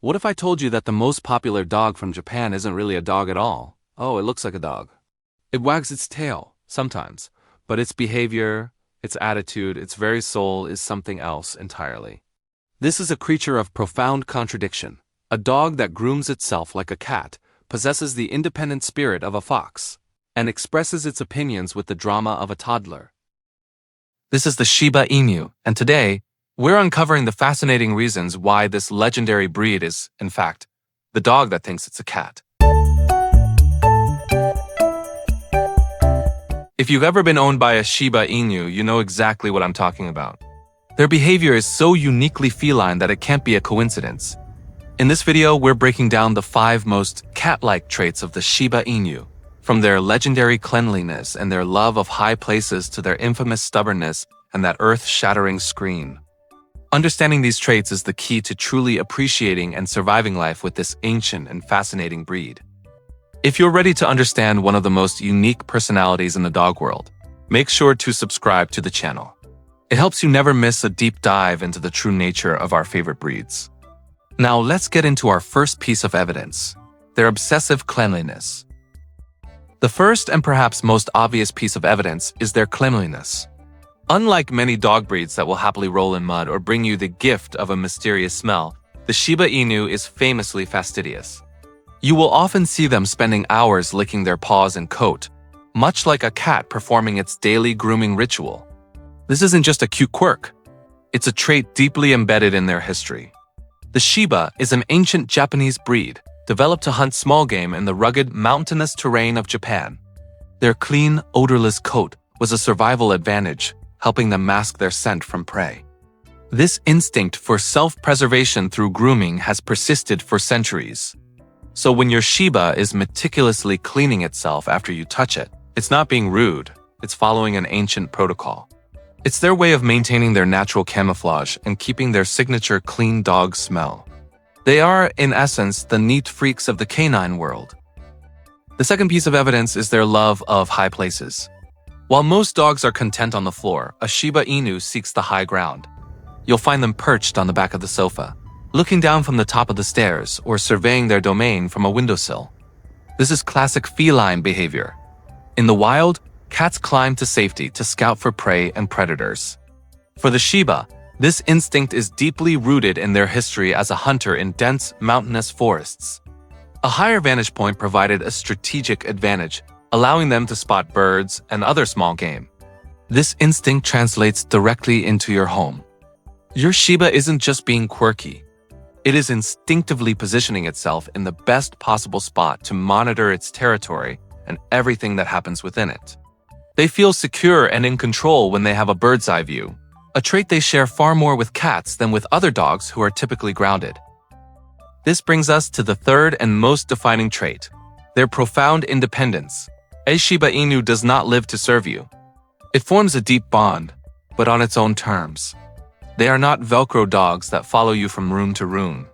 What if I told you that the most popular dog from Japan isn't really a dog at all? Oh, it looks like a dog. It wags its tail, sometimes, but its behavior, its attitude, its very soul is something else entirely. This is a creature of profound contradiction. A dog that grooms itself like a cat, possesses the independent spirit of a fox, and expresses its opinions with the drama of a toddler. This is the Shiba Inu, and today, we're uncovering the fascinating reasons why this legendary breed is, in fact, the dog that thinks it's a cat. If you've ever been owned by a Shiba Inu, you know exactly what I'm talking about. Their behavior is so uniquely feline that it can't be a coincidence. In this video, we're breaking down the 5 most cat-like traits of the Shiba Inu, from their legendary cleanliness and their love of high places to their infamous stubbornness and that earth-shattering scream. Understanding these traits is the key to truly appreciating and surviving life with this ancient and fascinating breed. If you're ready to understand one of the most unique personalities in the dog world, make sure to subscribe to the channel. It helps you never miss a deep dive into the true nature of our favorite breeds. Now let's get into our first piece of evidence, their obsessive cleanliness. The first and perhaps most obvious piece of evidence is their cleanliness. Unlike many dog breeds that will happily roll in mud or bring you the gift of a mysterious smell, the Shiba Inu is famously fastidious. You will often see them spending hours licking their paws and coat, much like a cat performing its daily grooming ritual. This isn't just a cute quirk. It's a trait deeply embedded in their history. The Shiba is an ancient Japanese breed, developed to hunt small game in the rugged, mountainous terrain of Japan. Their clean, odorless coat was a survival advantage, helping them mask their scent from prey. This instinct for self-preservation through grooming has persisted for centuries. So when your Shiba is meticulously cleaning itself after you touch it, it's not being rude, it's following an ancient protocol. It's their way of maintaining their natural camouflage and keeping their signature clean dog smell. They are, in essence, the neat freaks of the canine world. The second piece of evidence is their love of high places. While most dogs are content on the floor, a Shiba Inu seeks the high ground. You'll find them perched on the back of the sofa, looking down from the top of the stairs or surveying their domain from a windowsill. This is classic feline behavior. In the wild, cats climb to safety to scout for prey and predators. For the Shiba, this instinct is deeply rooted in their history as a hunter in dense, mountainous forests. A higher vantage point provided a strategic advantage, allowing them to spot birds and other small game. This instinct translates directly into your home. Your Shiba isn't just being quirky. It is instinctively positioning itself in the best possible spot to monitor its territory and everything that happens within it. They feel secure and in control when they have a bird's eye view, a trait they share far more with cats than with other dogs who are typically grounded. This brings us to the third and most defining trait, their profound independence. A Shiba Inu does not live to serve you. It forms a deep bond, but on its own terms. They are not Velcro dogs that follow you from room to room.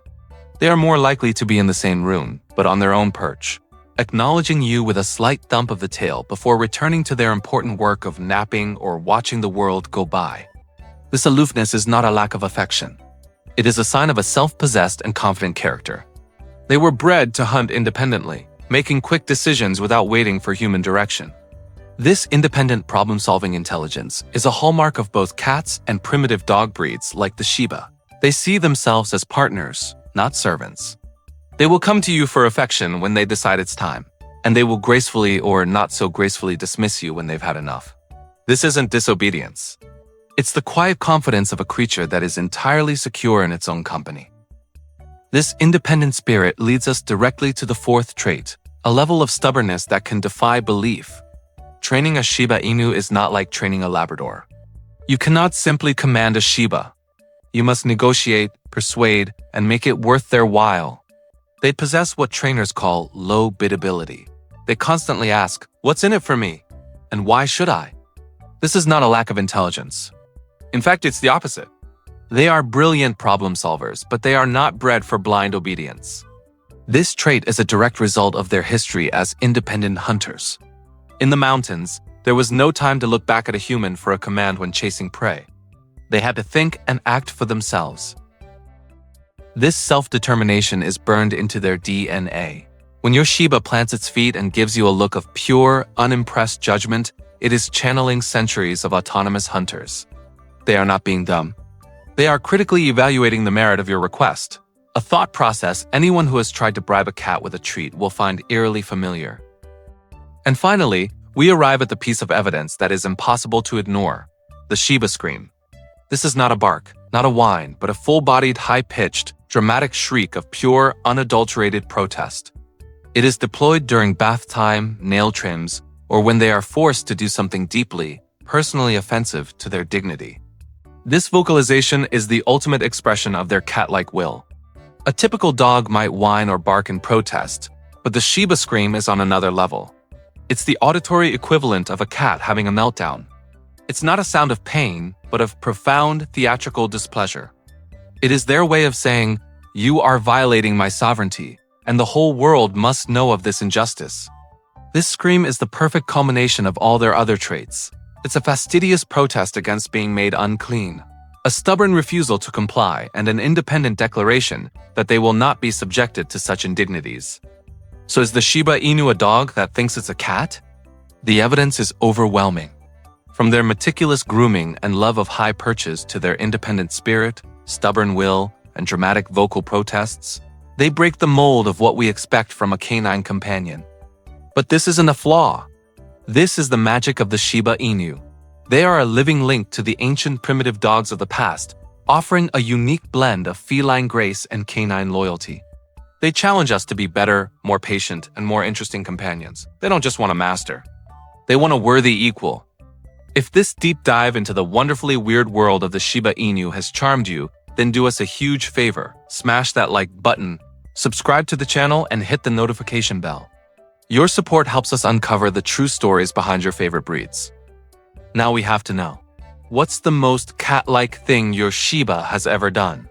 They are more likely to be in the same room, but on their own perch, acknowledging you with a slight thump of the tail before returning to their important work of napping or watching the world go by. This aloofness is not a lack of affection. It is a sign of a self-possessed and confident character. They were bred to hunt independently, making quick decisions without waiting for human direction. This independent problem-solving intelligence is a hallmark of both cats and primitive dog breeds like the Shiba. They see themselves as partners, not servants. They will come to you for affection when they decide it's time, and they will gracefully or not so gracefully dismiss you when they've had enough. This isn't disobedience. It's the quiet confidence of a creature that is entirely secure in its own company. This independent spirit leads us directly to the fourth trait, a level of stubbornness that can defy belief. Training a Shiba Inu is not like training a Labrador. You cannot simply command a Shiba. You must negotiate, persuade, and make it worth their while. They possess what trainers call low bidability. They constantly ask, "What's in it for me? And why should I?" This is not a lack of intelligence. In fact, it's the opposite. They are brilliant problem solvers, but they are not bred for blind obedience. This trait is a direct result of their history as independent hunters. In the mountains, there was no time to look back at a human for a command when chasing prey. They had to think and act for themselves. This self-determination is burned into their DNA. When your Shiba plants its feet and gives you a look of pure, unimpressed judgment, it is channeling centuries of autonomous hunters. They are not being dumb. They are critically evaluating the merit of your request, a thought process anyone who has tried to bribe a cat with a treat will find eerily familiar. And finally, we arrive at the piece of evidence that is impossible to ignore, the Shiba Scream. This is not a bark, not a whine, but a full-bodied, high-pitched, dramatic shriek of pure, unadulterated protest. It is deployed during bath time, nail trims, or when they are forced to do something deeply, personally offensive to their dignity. This vocalization is the ultimate expression of their cat-like will. A typical dog might whine or bark in protest, but the Shiba Scream is on another level. It's the auditory equivalent of a cat having a meltdown. It's not a sound of pain, but of profound theatrical displeasure. It is their way of saying, "You are violating my sovereignty, and the whole world must know of this injustice." This scream is the perfect culmination of all their other traits. It's a fastidious protest against being made unclean, a stubborn refusal to comply, and an independent declaration that they will not be subjected to such indignities. So is the Shiba Inu a dog that thinks it's a cat? The evidence is overwhelming. From their meticulous grooming and love of high perches to their independent spirit, stubborn will, and dramatic vocal protests, they break the mold of what we expect from a canine companion. But this isn't a flaw. This is the magic of the Shiba Inu. They are a living link to the ancient primitive dogs of the past, offering a unique blend of feline grace and canine loyalty. They challenge us to be better, more patient, and more interesting companions. They don't just want a master. They want a worthy equal. If this deep dive into the wonderfully weird world of the Shiba Inu has charmed you, then do us a huge favor. Smash that like button, subscribe to the channel, and hit the notification bell. Your support helps us uncover the true stories behind your favorite breeds. Now we have to know, what's the most cat-like thing your Shiba has ever done?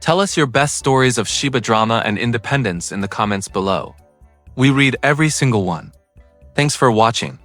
Tell us your best stories of Shiba drama and independence in the comments below. We read every single one. Thanks for watching.